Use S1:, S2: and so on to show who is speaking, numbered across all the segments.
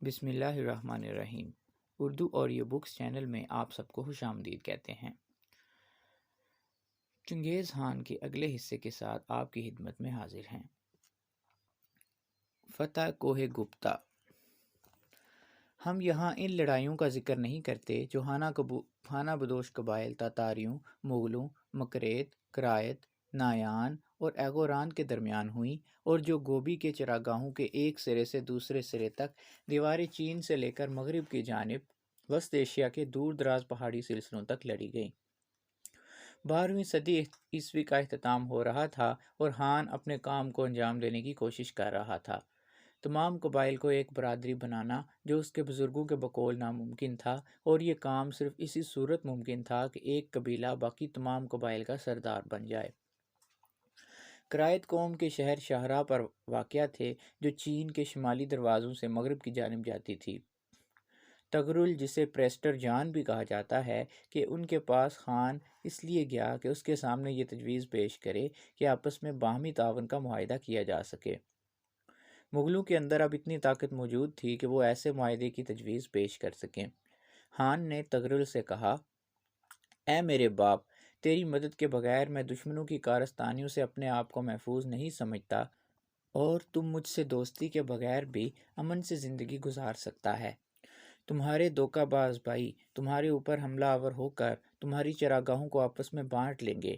S1: بسم اللہ الرحمن الرحیم۔ اردو آڈیو بکس چینل میں آپ سب کو خوش آمدید کہتے ہیں۔ چنگیز خان کے اگلے حصے کے ساتھ آپ کی خدمت میں حاضر ہیں۔ فتح کوہ گپتا۔ ہم یہاں ان لڑائیوں کا ذکر نہیں کرتے جو خانہ بدوش قبائل تاتاریوں، مغلوں، مکریت، کرایت، نایان اور ایغوران کے درمیان ہوئیں، اور جو گوبی کے چراگاہوں کے ایک سرے سے دوسرے سرے تک دیوار چین سے لے کر مغرب کی جانب وسط ایشیا کے دور دراز پہاڑی سلسلوں تک لڑی گئیں۔ 12ویں صدی عیسوی کا اختتام ہو رہا تھا اور خان اپنے کام کو انجام دینے کی کوشش کر رہا تھا۔ تمام قبائل کو ایک برادری بنانا جو اس کے بزرگوں کے بقول ناممکن تھا، اور یہ کام صرف اسی صورت ممکن تھا کہ ایک قبیلہ باقی تمام قبائل کا سردار بن جائے۔ کرایت قوم کے شہر شاہراہ پر واقع تھے جو چین کے شمالی دروازوں سے مغرب کی جانب جاتی تھی۔ تغرل، جسے پریسٹر جان بھی کہا جاتا ہے، کہ ان کے پاس خان اس لیے گیا کہ اس کے سامنے یہ تجویز پیش کرے کہ آپس میں باہمی تعاون کا معاہدہ کیا جا سکے۔ مغلوں کے اندر اب اتنی طاقت موجود تھی کہ وہ ایسے معاہدے کی تجویز پیش کر سکیں۔ خان نے تغرل سے کہا، اے میرے باپ، تیری مدد کے بغیر میں دشمنوں کی کارستانیوں سے اپنے آپ کو محفوظ نہیں سمجھتا، اور تم مجھ سے دوستی کے بغیر بھی امن سے زندگی گزار سکتا ہے۔ تمہارے دھوکہ باز بھائی تمہارے اوپر حملہ آور ہو کر تمہاری چراگاہوں کو آپس میں بانٹ لیں گے۔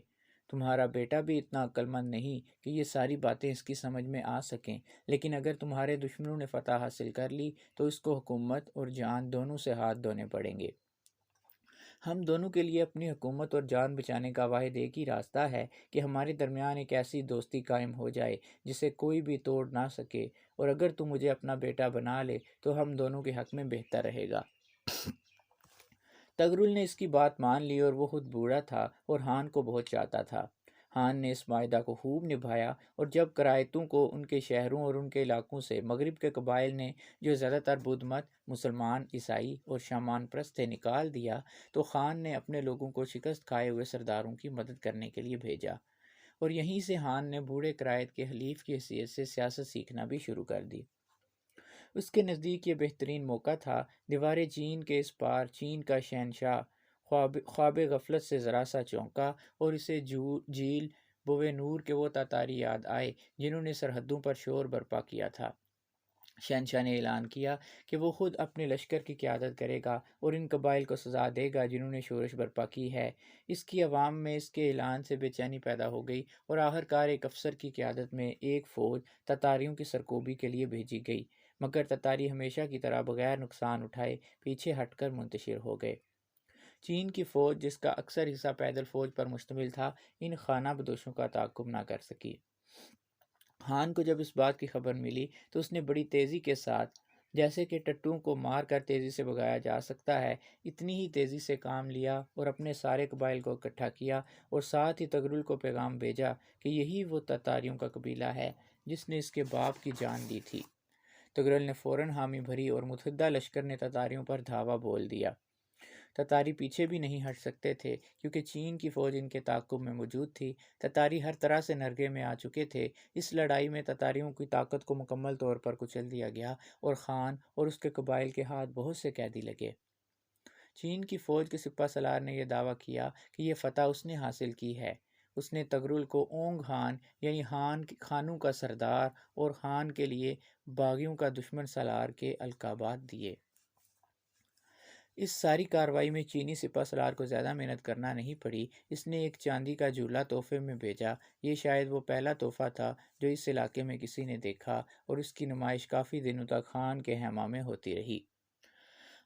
S1: تمہارا بیٹا بھی اتنا عقل مند نہیں کہ یہ ساری باتیں اس کی سمجھ میں آ سکیں، لیکن اگر تمہارے دشمنوں نے فتح حاصل کر لی تو اس کو حکومت اور جان دونوں سے ہاتھ دھونے پڑیں گے۔ ہم دونوں کے لیے اپنی حکومت اور جان بچانے کا واحد ایک ہی راستہ ہے کہ ہمارے درمیان ایک ایسی دوستی قائم ہو جائے جسے کوئی بھی توڑ نہ سکے، اور اگر تو مجھے اپنا بیٹا بنا لے تو ہم دونوں کے حق میں بہتر رہے گا۔ تغرل نے اس کی بات مان لی، اور وہ خود بوڑھا تھا اور خان کو بہت چاہتا تھا۔ خان نے اس معاہدہ کو خوب نبھایا، اور جب کرایتوں کو ان کے شہروں اور ان کے علاقوں سے مغرب کے قبائل نے جو زیادہ تر بدھ مت، مسلمان، عیسائی اور شامان پرست تھے، نکال دیا، تو خان نے اپنے لوگوں کو شکست کھائے ہوئے سرداروں کی مدد کرنے کے لیے بھیجا، اور یہیں سے خان نے بوڑھے کرایت کے حلیف کی حیثیت سے سیاست سیکھنا بھی شروع کر دی۔ اس کے نزدیک یہ بہترین موقع تھا۔ دیوار چین کے اس پار چین کا شہنشاہ خواب غفلت سے ذرا سا چونکا، اور اسے جھیل بوے نور کے وہ تاتاری یاد آئے جنہوں نے سرحدوں پر شور برپا کیا تھا۔ شہنشاہ نے اعلان کیا کہ وہ خود اپنے لشکر کی قیادت کرے گا اور ان قبائل کو سزا دے گا جنہوں نے شورش برپا کی ہے۔ اس کی عوام میں اس کے اعلان سے بے چینی پیدا ہو گئی، اور آخرکار ایک افسر کی قیادت میں ایک فوج تاتاریوں کی سرکوبی کے لیے بھیجی گئی، مگر تاتاری ہمیشہ کی طرح بغیر نقصان اٹھائے پیچھے ہٹ کر منتشر ہو گئے۔ چین کی فوج، جس کا اکثر حصہ پیدل فوج پر مشتمل تھا، ان خانہ بدوشوں کا تعاقب نہ کر سکی۔ خان کو جب اس بات کی خبر ملی تو اس نے بڑی تیزی کے ساتھ، جیسے کہ ٹٹوں کو مار کر تیزی سے بھگایا جا سکتا ہے، اتنی ہی تیزی سے کام لیا اور اپنے سارے قبائل کو اکٹھا کیا، اور ساتھ ہی تغرل کو پیغام بھیجا کہ یہی وہ تاتاریوں کا قبیلہ ہے جس نے اس کے باپ کی جان دی تھی۔ تغرل نے فوراً حامی بھری، اور متحدہ لشکر نے تاتاریوں پر دھاوا بول دیا۔ تاتاری پیچھے بھی نہیں ہٹ سکتے تھے کیونکہ چین کی فوج ان کے تعاقب میں موجود تھی۔ تاتاری ہر طرح سے نرغے میں آ چکے تھے۔ اس لڑائی میں تاتاریوں کی طاقت کو مکمل طور پر کچل دیا گیا، اور خان اور اس کے قبائل کے ہاتھ بہت سے قیدی لگے۔ چین کی فوج کے سپہ سالار نے یہ دعویٰ کیا کہ یہ فتح اس نے حاصل کی ہے۔ اس نے تغرل کو اونگ خان یعنی خانوں کا سردار اور خان کے لیے باغیوں کا دشمن سالار کے القابات دیے۔ اس ساری کارروائی میں چینی سپہ سالار کو زیادہ محنت کرنا نہیں پڑی۔ اس نے ایک چاندی کا جھولا تحفے میں بھیجا۔ یہ شاید وہ پہلا تحفہ تھا جو اس علاقے میں کسی نے دیکھا، اور اس کی نمائش کافی دنوں تک خان کے خیمہ میں ہوتی رہی۔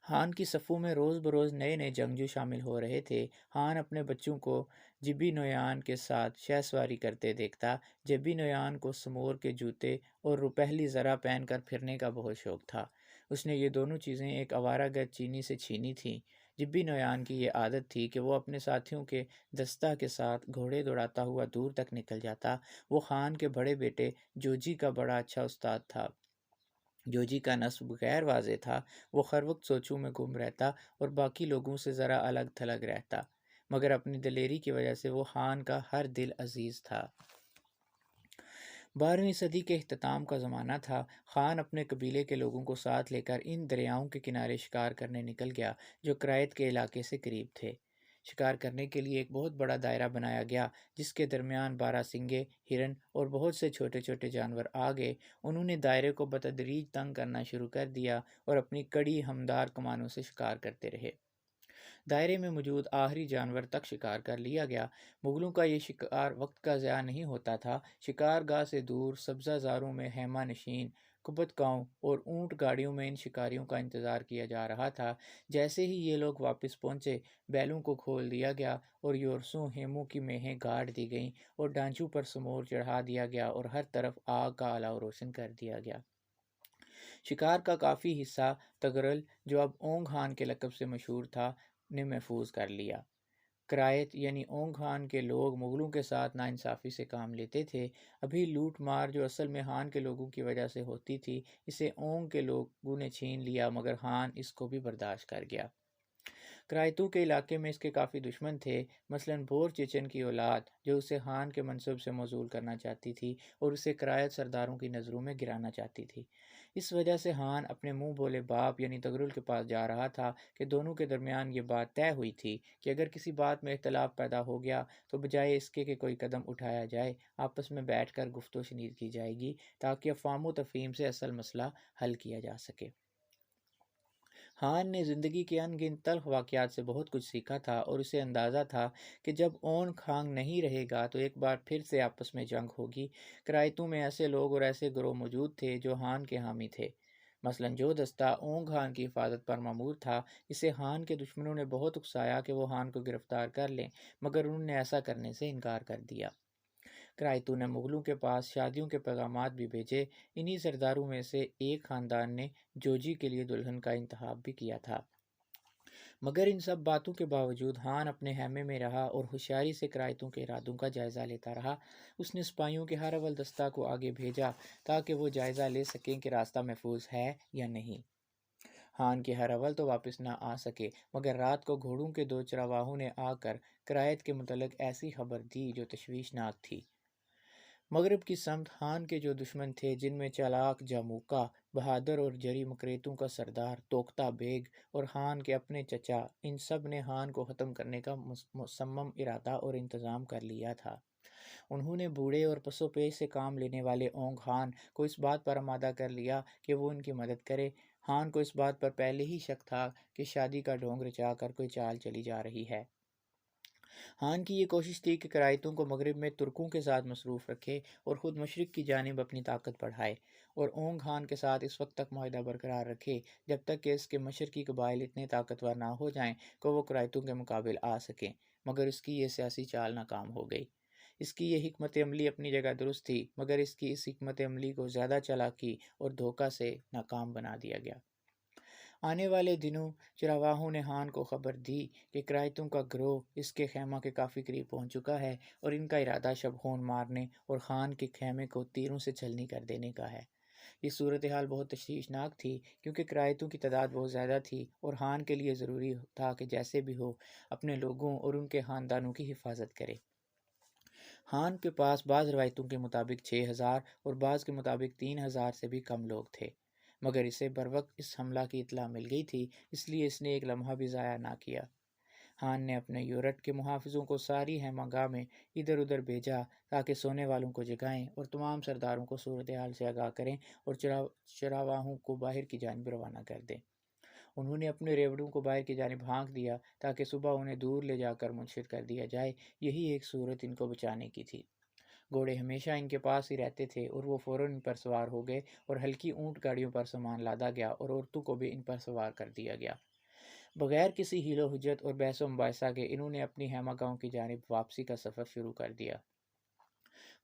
S1: خان کی صفوں میں روز بروز نئے نئے جنگجو شامل ہو رہے تھے۔ خان اپنے بچوں کو جبی نویان کے ساتھ شہ سواری کرتے دیکھتا۔ جبی نویان کو سمور کے جوتے اور روپہلی زرہ پہن کر پھرنے کا بہت شوق تھا۔ اس نے یہ دونوں چیزیں ایک آوارہ گرد چینی سے چھینی تھیں۔ جبی نویان کی یہ عادت تھی کہ وہ اپنے ساتھیوں کے دستہ کے ساتھ گھوڑے دوڑاتا ہوا دور تک نکل جاتا۔ وہ خان کے بڑے بیٹے جوجی کا بڑا اچھا استاد تھا۔ جوجی کا نسب غیر واضح تھا۔ وہ ہر وقت سوچوں میں گم رہتا اور باقی لوگوں سے ذرا الگ تھلگ رہتا، مگر اپنی دلیری کی وجہ سے وہ خان کا ہر دل عزیز تھا۔ 12ویں صدی کے اختتام کا زمانہ تھا۔ خان اپنے قبیلے کے لوگوں کو ساتھ لے کر ان دریاؤں کے کنارے شکار کرنے نکل گیا جو کرائت کے علاقے سے قریب تھے۔ شکار کرنے کے لیے ایک بہت بڑا دائرہ بنایا گیا جس کے درمیان بارہ سنگے، ہرن اور بہت سے چھوٹے چھوٹے جانور آ گئے۔ انہوں نے دائرے کو بتدریج تنگ کرنا شروع کر دیا اور اپنی کڑی ہمدار کمانوں سے شکار کرتے رہے۔ دائرے میں موجود آخری جانور تک شکار کر لیا گیا۔ مغلوں کا یہ شکار وقت کا ضیاع نہیں ہوتا تھا۔ شکار گاہ سے دور سبزہ زاروں میں خیمہ نشین کبت گاؤں اور اونٹ گاڑیوں میں ان شکاریوں کا انتظار کیا جا رہا تھا۔ جیسے ہی یہ لوگ واپس پہنچے، بیلوں کو کھول دیا گیا اور یورسوں خیموں کی میخیں گاڑ دی گئیں اور ڈھانچوں پر سمور چڑھا دیا گیا اور ہر طرف آگ کا الاؤ روشن کر دیا گیا۔ شکار کا کافی حصہ تغرل، جو اب اونگ خان کے لقب سے مشہور تھا، نے محفوظ کر لیا۔ کرائت یعنی اونگ خان کے لوگ مغلوں کے ساتھ ناانصافی سے کام لیتے تھے۔ ابھی لوٹ مار جو اصل میں خان کے لوگوں کی وجہ سے ہوتی تھی، اسے اونگ کے لوگوں نے چھین لیا، مگر خان اس کو بھی برداشت کر گیا۔ کرائتوں کے علاقے میں اس کے کافی دشمن تھے، مثلاً بھور چیچن کی اولاد جو اسے خان کے منصب سے موصول کرنا چاہتی تھی اور اسے کرائت سرداروں کی نظروں میں گرانا چاہتی تھی۔ اس وجہ سے خان اپنے منہ بولے باپ یعنی تغرل کے پاس جا رہا تھا کہ دونوں کے درمیان یہ بات طے ہوئی تھی کہ اگر کسی بات میں اختلاف پیدا ہو گیا تو بجائے اس کے کہ کوئی قدم اٹھایا جائے، آپس میں بیٹھ کر گفت و شنید کی جائے گی تاکہ افہام و تفہیم سے اصل مسئلہ حل کیا جا سکے۔ خان نے زندگی کے ان گنت تلخ واقعات سے بہت کچھ سیکھا تھا اور اسے اندازہ تھا کہ جب اونگ خان نہیں رہے گا تو ایک بار پھر سے آپس میں جنگ ہوگی۔ کرائتوں میں ایسے لوگ اور ایسے گروہ موجود تھے جو خان کے حامی تھے۔ مثلاً جو دستہ اونگ خان کی حفاظت پر مامور تھا، اسے خان کے دشمنوں نے بہت اکسایا کہ وہ خان کو گرفتار کر لیں، مگر انہوں نے ایسا کرنے سے انکار کر دیا۔ کرائتوں نے مغلوں کے پاس شادیوں کے پیغامات بھی بھیجے۔ انہی سرداروں میں سے ایک خاندان نے جوجی کے لیے دلہن کا انتخاب بھی کیا تھا۔ مگر ان سب باتوں کے باوجود خان اپنے خیمے میں رہا اور ہوشیاری سے کرائتوں کے ارادوں کا جائزہ لیتا رہا۔ اس نے سپاہیوں کے ہر اول دستہ کو آگے بھیجا تاکہ وہ جائزہ لے سکیں کہ راستہ محفوظ ہے یا نہیں۔ خان کے ہر اول تو واپس نہ آ سکے، مگر رات کو گھوڑوں کے دو چرواہوں نے آ کر کرائت کے متعلق ایسی خبر دی جو تشویشناک تھی۔ مغرب کی سمت خان کے جو دشمن تھے، جن میں چالاک جاموکا بہادر اور جری مکریتوں کا سردار توختہ بیگ اور خان کے اپنے چچا، ان سب نے خان کو ختم کرنے کا مصمم ارادہ اور انتظام کر لیا تھا۔ انہوں نے بوڑھے اور پسو پیش سے کام لینے والے اونگ خان کو اس بات پر آمادہ کر لیا کہ وہ ان کی مدد کرے۔ خان کو اس بات پر پہلے ہی شک تھا کہ شادی کا ڈھونگ رچا کر کوئی چال چلی جا رہی ہے۔ خان کی یہ کوشش تھی کہ کرائتوں کو مغرب میں ترکوں کے ساتھ مصروف رکھے اور خود مشرق کی جانب اپنی طاقت بڑھائے، اور اونگ خان کے ساتھ اس وقت تک معاہدہ برقرار رکھے جب تک کہ اس کے مشرقی قبائل اتنے طاقتور نہ ہو جائیں کہ وہ کرائتوں کے مقابل آ سکیں، مگر اس کی یہ سیاسی چال ناکام ہو گئی۔ اس کی یہ حکمت عملی اپنی جگہ درست تھی، مگر اس کی اس حکمت عملی کو زیادہ چالاکی اور دھوکہ سے ناکام بنا دیا گیا۔ آنے والے دنوں چرواہوں نے خان کو خبر دی کہ کرائتوں کا گروہ اس کے خیمہ کے کافی قریب پہنچ چکا ہے اور ان کا ارادہ شب خون مارنے اور خان کے خیمے کو تیروں سے چھلنی کر دینے کا ہے۔ یہ صورتحال بہت تشویشناک تھی کیونکہ کرائتوں کی تعداد بہت زیادہ تھی اور خان کے لیے ضروری تھا کہ جیسے بھی ہو اپنے لوگوں اور ان کے خاندانوں کی حفاظت کرے۔ خان کے پاس بعض روایتوں کے مطابق 6,000 اور بعض کے مطابق 3,000 سے بھی کم لوگ تھے، مگر اسے بروقت اس حملہ کی اطلاع مل گئی تھی، اس لیے اس نے ایک لمحہ بھی ضائع نہ کیا۔ خان نے اپنے یورٹ کے محافظوں کو ساری خیمہ گاہ میں ادھر ادھر بھیجا تاکہ سونے والوں کو جگائیں اور تمام سرداروں کو صورتحال سے آگاہ کریں اور چرواہوں کو باہر کی جانب روانہ کر دیں۔ انہوں نے اپنے ریوڑوں کو باہر کی جانب ہانک دیا تاکہ صبح انہیں دور لے جا کر منشر کر دیا جائے۔ یہی ایک صورت ان کو بچانے کی تھی۔ گھوڑے ہمیشہ ان کے پاس ہی رہتے تھے اور وہ فوراً ان پر سوار ہو گئے اور ہلکی اونٹ گاڑیوں پر سامان لادا گیا اور عورتوں کو بھی ان پر سوار کر دیا گیا۔ بغیر کسی حیل و حجت اور بحث و مباحثہ کے انہوں نے اپنی خیمہ گاہوں کی جانب واپسی کا سفر شروع کر دیا۔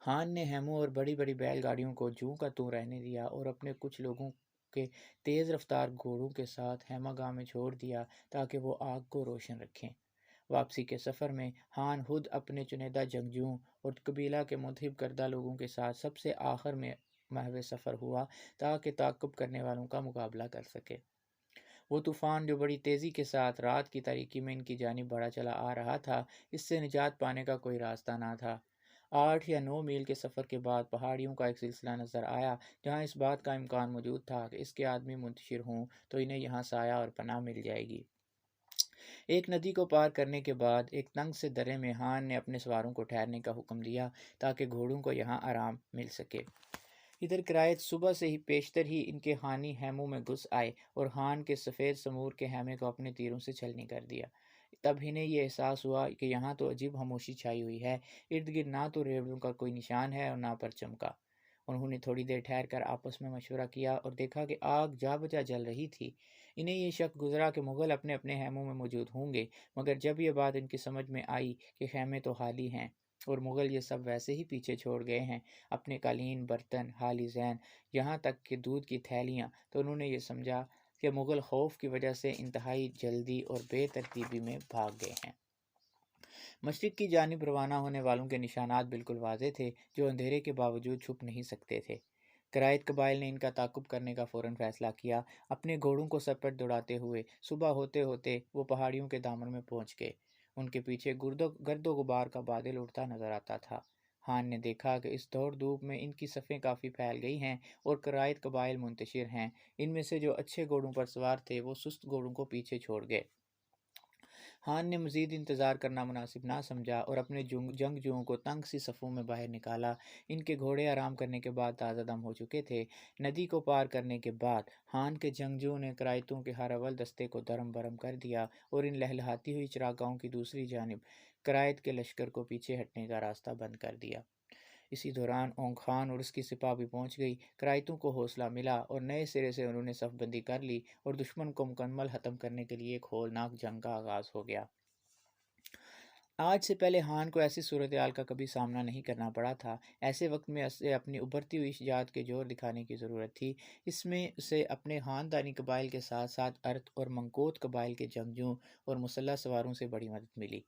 S1: خان نے خیموں اور بڑی بڑی بیل گاڑیوں کو جوں کا توں رہنے دیا اور اپنے کچھ لوگوں کے تیز رفتار گھوڑوں کے ساتھ خیمہ گاہ میں چھوڑ دیا تاکہ وہ آگ کو روشن رکھیں۔ واپسی کے سفر میں خان خود اپنے چنیدہ جنگجوؤں اور قبیلہ کے منتخب کردہ لوگوں کے ساتھ سب سے آخر میں محو سفر ہوا تاکہ تعقب کرنے والوں کا مقابلہ کر سکے۔ وہ طوفان جو بڑی تیزی کے ساتھ رات کی تاریکی میں ان کی جانب بڑھا چلا آ رہا تھا، اس سے نجات پانے کا کوئی راستہ نہ تھا۔ 8 یا 9 میل کے سفر کے بعد پہاڑیوں کا ایک سلسلہ نظر آیا جہاں اس بات کا امکان موجود تھا کہ اس کے آدمی منتشر ہوں تو انہیں یہاں سایہ اور پناہ مل جائے گی۔ ایک ندی کو پار کرنے کے بعد ایک تنگ سے درے میں ہان نے اپنے سواروں کو ٹھہرنے کا حکم دیا تاکہ گھوڑوں کو یہاں آرام مل سکے۔ ادھر قرائت صبح سے ہی پیشتر ہی ان کے خانی خیموں میں گھس آئے اور ہان کے سفید سمور کے خیمے کو اپنے تیروں سے چھلنی کر دیا۔ تب انہیں یہ احساس ہوا کہ یہاں تو عجیب خاموشی چھائی ہوئی ہے، ارد گرد نہ تو ریوڑوں کا کوئی نشان ہے اور نہ پرچم کا۔ انہوں نے تھوڑی دیر ٹھہر کر آپس میں مشورہ کیا اور دیکھا کہ آگ جا بجا جل رہی تھی۔ انہیں یہ شک گزرا کہ مغل اپنے اپنے خیموں میں موجود ہوں گے، مگر جب یہ بات ان کی سمجھ میں آئی کہ خیمے تو خالی ہیں اور مغل یہ سب ویسے ہی پیچھے چھوڑ گئے ہیں، اپنے قالین، برتن، حالی زین، یہاں تک کہ دودھ کی تھیلیاں، تو انہوں نے یہ سمجھا کہ مغل خوف کی وجہ سے انتہائی جلدی اور بے ترتیبی میں بھاگ گئے ہیں۔ مشرق کی جانب روانہ ہونے والوں کے نشانات بالکل واضح تھے جو اندھیرے کے باوجود چھپ نہیں سکتے تھے۔ قرائت قبائل نے ان کا تعاقب کرنے کا فوراً فیصلہ کیا۔ اپنے گھوڑوں کو سر پر دوڑاتے ہوئے صبح ہوتے ہوتے وہ پہاڑیوں کے دامن میں پہنچ گئے۔ ان کے پیچھے گرد و غبار کا بادل اڑتا نظر آتا تھا۔ خان نے دیکھا کہ اس دوڑ دھوپ میں ان کی صفیں کافی پھیل گئی ہیں اور قرائت قبائل منتشر ہیں۔ ان میں سے جو اچھے گھوڑوں پر سوار تھے وہ سست گھوڑوں کو پیچھے چھوڑ گئے۔ خان نے مزید انتظار کرنا مناسب نہ سمجھا اور اپنے جنگجوؤں کو تنگ سی صفوں میں باہر نکالا۔ ان کے گھوڑے آرام کرنے کے بعد تازہ دم ہو چکے تھے۔ ندی کو پار کرنے کے بعد خان کے جنگجوؤں نے قرائتوں کے ہر اول دستے کو درم برم کر دیا اور ان لہلہاتی ہوئی چراگاہوں کی دوسری جانب قرائت کے لشکر کو پیچھے ہٹنے کا راستہ بند کر دیا۔ اسی دوران اونگ خان اور اس کی سپاہ بھی پہنچ گئی۔ قرائتوں کو حوصلہ ملا اور نئے سرے سے انہوں نے صف بندی کر لی اور دشمن کو مکمل ختم کرنے کے لیے ایک ہولناک جنگ کا آغاز ہو گیا۔ آج سے پہلے خان کو ایسی صورتحال کا کبھی سامنا نہیں کرنا پڑا تھا۔ ایسے وقت میں اسے اپنی ابھرتی ہوئی شجاعت کے جوہر دکھانے کی ضرورت تھی۔ اس میں اسے اپنے خاندانی قبائل کے ساتھ ساتھ ارت اور منکوت قبائل کے جنگجوؤں اور مسلح سواروں سے بڑی مدد ملی۔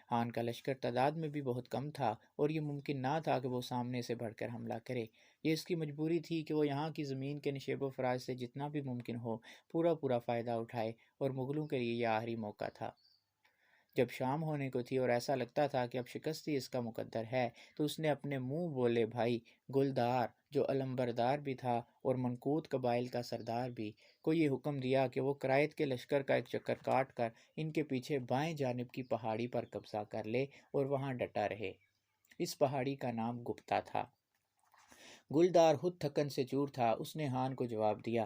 S1: خان کا لشکر تعداد میں بھی بہت کم تھا اور یہ ممکن نہ تھا کہ وہ سامنے سے بڑھ کر حملہ کرے۔ یہ اس کی مجبوری تھی کہ وہ یہاں کی زمین کے نشیب و فراز سے جتنا بھی ممکن ہو پورا فائدہ اٹھائے، اور مغلوں کے لیے یہ آخری موقع تھا۔ جب شام ہونے کو تھی اور ایسا لگتا تھا کہ اب شکست ہی اس کا مقدر ہے، تو اس نے اپنے منہ بولے بھائی گلدار، جو علمبردار بھی تھا اور منکوت قبائل کا سردار بھی، کو یہ حکم دیا کہ وہ قرائت کے لشکر کا ایک چکر کاٹ کر ان کے پیچھے بائیں جانب کی پہاڑی پر قبضہ کر لے اور وہاں ڈٹا رہے۔ اس پہاڑی کا نام گپتا تھا۔ گلدار خود تھکن سے چور تھا۔ اس نے خان کو جواب دیا،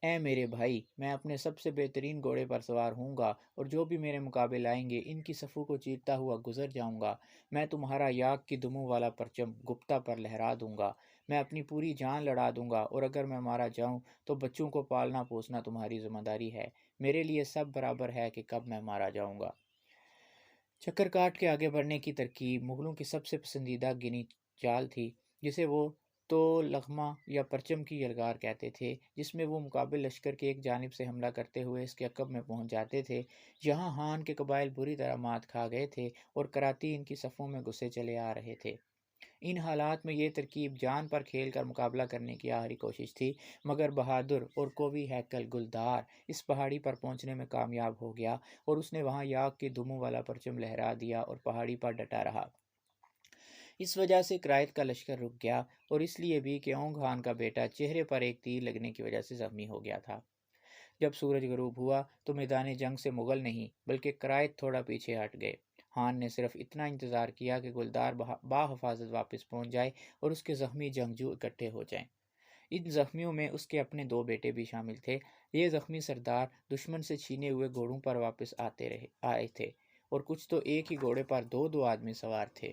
S1: اے میرے بھائی، میں اپنے سب سے بہترین گھوڑے پر سوار ہوں گا اور جو بھی میرے مقابل آئیں گے ان کی صفوں کو چیرتا ہوا گزر جاؤں گا۔ میں تمہارا یاک کی دموں والا پرچم گپتا پر لہرا دوں گا۔ میں اپنی پوری جان لڑا دوں گا اور اگر میں مارا جاؤں تو بچوں کو پالنا پوسنا تمہاری ذمہ داری ہے۔ میرے لیے سب برابر ہے کہ کب میں مارا جاؤں گا۔ چکر کاٹ کے آگے بڑھنے کی ترکیب مغلوں کی سب سے پسندیدہ گنی چال تھی، جسے وہ تو لغمہ یا پرچم کی یلغار کہتے تھے، جس میں وہ مقابل لشکر کی ایک جانب سے حملہ کرتے ہوئے اس کے عقب میں پہنچ جاتے تھے۔ یہاں خان کے قبائل بری طرح مات کھا گئے تھے اور کراتی ان کی صفوں میں گھسے چلے آ رہے تھے۔ ان حالات میں یہ ترکیب جان پر کھیل کر مقابلہ کرنے کی آخری کوشش تھی، مگر بہادر اور قوی ہیکل گلدار اس پہاڑی پر پہنچنے میں کامیاب ہو گیا اور اس نے وہاں یاک کی دموں والا پرچم لہرا دیا اور پہاڑی پر ڈٹا رہا۔ اس وجہ سے قرائت کا لشکر رک گیا اور اس لیے بھی کہ اونگ خان کا بیٹا چہرے پر ایک تیر لگنے کی وجہ سے زخمی ہو گیا تھا۔ جب سورج غروب ہوا تو میدان جنگ سے مغل نہیں بلکہ قرائت تھوڑا پیچھے ہٹ گئے۔ خان نے صرف اتنا انتظار کیا کہ گلدار باحفاظت واپس پہنچ جائے اور اس کے زخمی جنگجو اکٹھے ہو جائیں۔ ان زخمیوں میں اس کے اپنے 2 بیٹے بھی شامل تھے۔ یہ زخمی سردار دشمن سے چھینے ہوئے گھوڑوں پر واپس آئے تھے اور کچھ تو ایک ہی گھوڑے پر 2 آدمی سوار تھے۔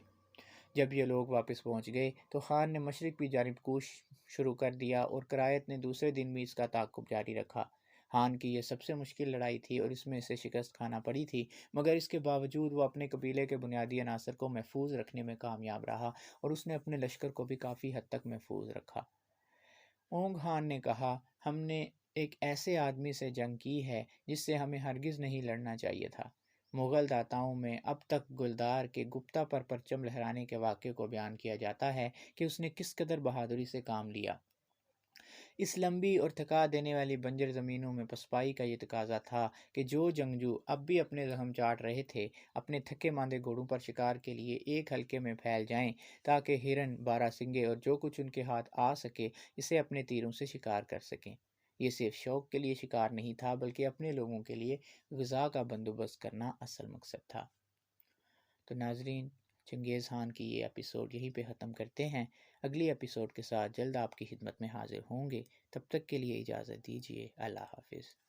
S1: جب یہ لوگ واپس پہنچ گئے تو خان نے مشرق کی جانب کوچ شروع کر دیا اور قرائت نے دوسرے دن بھی اس کا تعاقب جاری رکھا۔ خان کی یہ سب سے مشکل لڑائی تھی اور اس میں اسے شکست کھانا پڑی تھی، مگر اس کے باوجود وہ اپنے قبیلے کے بنیادی عناصر کو محفوظ رکھنے میں کامیاب رہا اور اس نے اپنے لشکر کو بھی کافی حد تک محفوظ رکھا۔ اونگ خان نے کہا، ہم نے ایک ایسے آدمی سے جنگ کی ہے جس سے ہمیں ہرگز نہیں لڑنا چاہیے تھا۔ مغل داتاؤں میں اب تک گلدار کے گپتا پر پرچم لہرانے کے واقعے کو بیان کیا جاتا ہے کہ اس نے کس قدر بہادری سے کام لیا۔ اس لمبی اور تھکا دینے والی بنجر زمینوں میں پسپائی کا یہ تقاضا تھا کہ جو جنگجو اب بھی اپنے زخم چاٹ رہے تھے اپنے تھکے ماندے گھوڑوں پر شکار کے لیے ایک حلقے میں پھیل جائیں تاکہ ہرن، بارہ سنگے اور جو کچھ ان کے ہاتھ آ سکے اسے اپنے تیروں سے شکار کر سکیں۔ یہ صرف شوق کے لیے شکار نہیں تھا بلکہ اپنے لوگوں کے لیے غذا کا بندوبست کرنا اصل مقصد تھا۔ تو ناظرین، چنگیز خان کی یہ ایپیسوڈ یہیں پہ ختم کرتے ہیں۔ اگلی ایپیسوڈ کے ساتھ جلد آپ کی خدمت میں حاضر ہوں گے۔ تب تک کے لیے اجازت دیجیے۔ اللہ حافظ۔